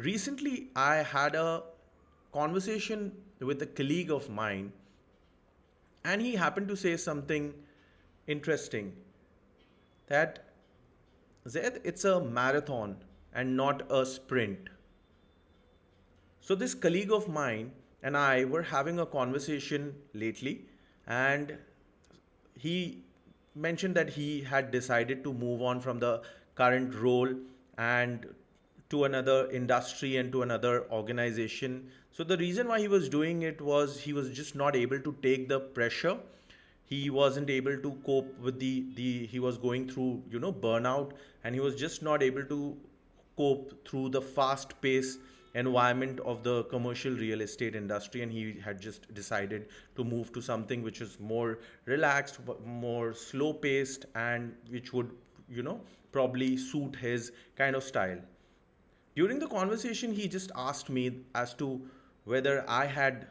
recently I had a conversation with a colleague of mine, and he happened to say something interesting that Zaid, it's a marathon and not a sprint. So, this colleague of mine and I were having a conversation lately, and he mentioned that he had decided to move on from the current role and to another industry and to another organization. So the reason why he was doing it was he was just not able to take the pressure. He wasn't able to cope with the he was going through, burnout, and he was just not able to cope through the fast paced environment of the commercial real estate industry, and he had just decided to move to something which is more relaxed, more slow paced, and which would, probably suit his kind of style. During the conversation, he just asked me as to whether I had,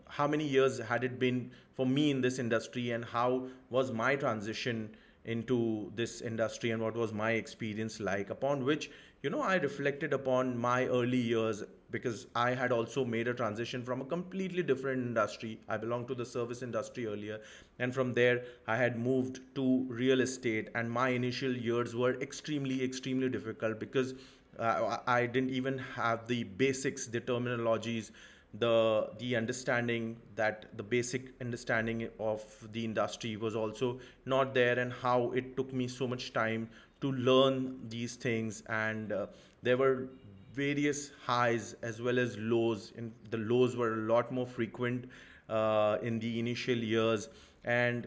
how many years had it been for me in this industry, and how was my transition into this industry, and what was my experience like. Upon which, I reflected upon my early years, because I had also made a transition from a completely different industry. I belonged to the service industry earlier, and from there I had moved to real estate, and my initial years were extremely difficult, because I didn't even have the basics, the terminologies, the understanding, that the basic understanding of the industry was also not there, and how it took me so much time to learn these things. And there were various highs as well as lows, and the lows were a lot more frequent in the initial years. And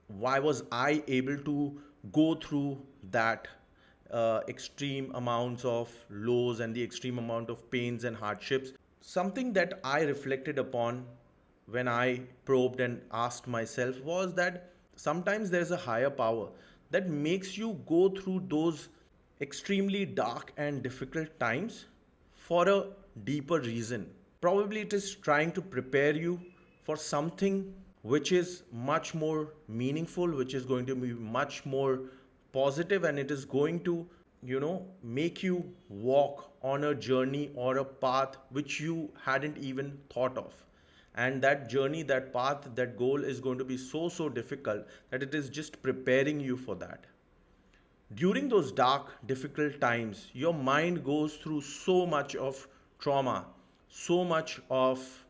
why was I able to go through that extreme amounts of lows and the extreme amount of pains and hardships? Something that I reflected upon when I probed and asked myself was that sometimes there's a higher power that makes you go through those extremely dark and difficult times for a deeper reason. Probably it is trying to prepare you for something which is much more meaningful, which is going to be much more positive, and it is going to, make you walk on a journey or a path which you hadn't even thought of. And that journey, that path, that goal is going to be so difficult that it is just preparing you for that. During those dark, difficult times, your mind goes through so much of trauma, so much of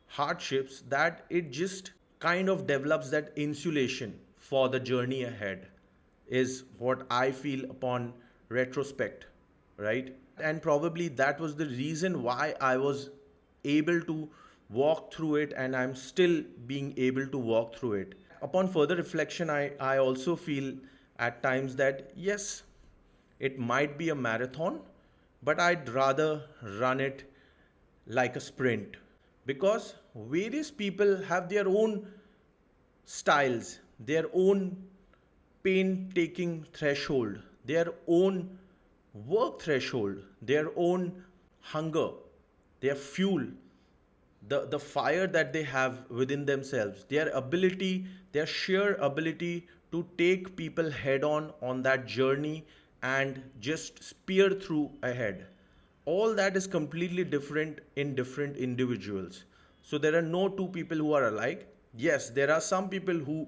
hardships, that it just kind of develops that insulation for the journey ahead, is what I feel upon retrospect, right? And probably that was the reason why I was able to walk through it, and I'm still being able to walk through it. Upon further reflection, I also feel at times that yes, it might be a marathon, but I'd rather run it like a sprint, because various people have their own styles, their own pain taking threshold, their own work threshold, their own hunger, their fuel, the fire that they have within themselves, their ability, their sheer ability to take people head on that journey and just spear through ahead. All that is completely different in different individuals. So there are no two people who are alike. Yes, there are some people who,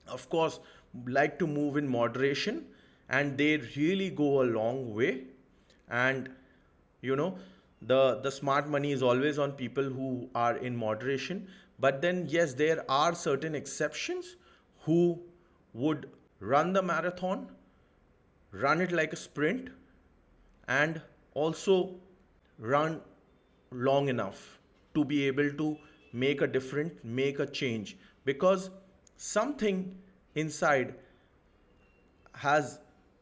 of course, like to move in moderation, and they really go a long way. And you know the smart money is always on people who are in moderation. But then yes, there are certain exceptions who would run the marathon, run it like a sprint, and also run long enough to be able to make a difference, make a change, because something inside has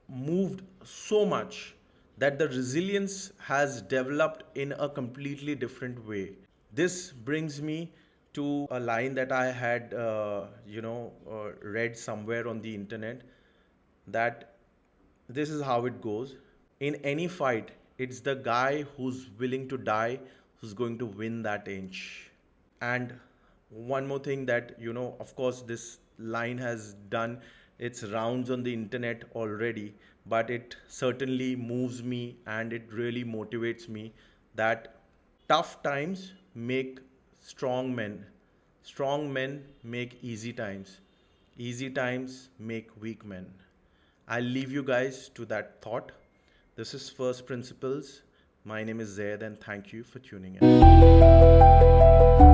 moved so much that the resilience has developed in a completely different way. This brings me to a line that I had, read somewhere on the internet, that this is how it goes. In any fight, it's the guy who's willing to die who's going to win that inch. And one more thing that, of course, this line has done its rounds on the internet already, but it certainly moves me and it really motivates me that tough times make strong men. Strong men make easy times. Easy times make weak men. I'll leave you guys to that thought. This is First Principles. My name is Zaid and thank you for tuning in.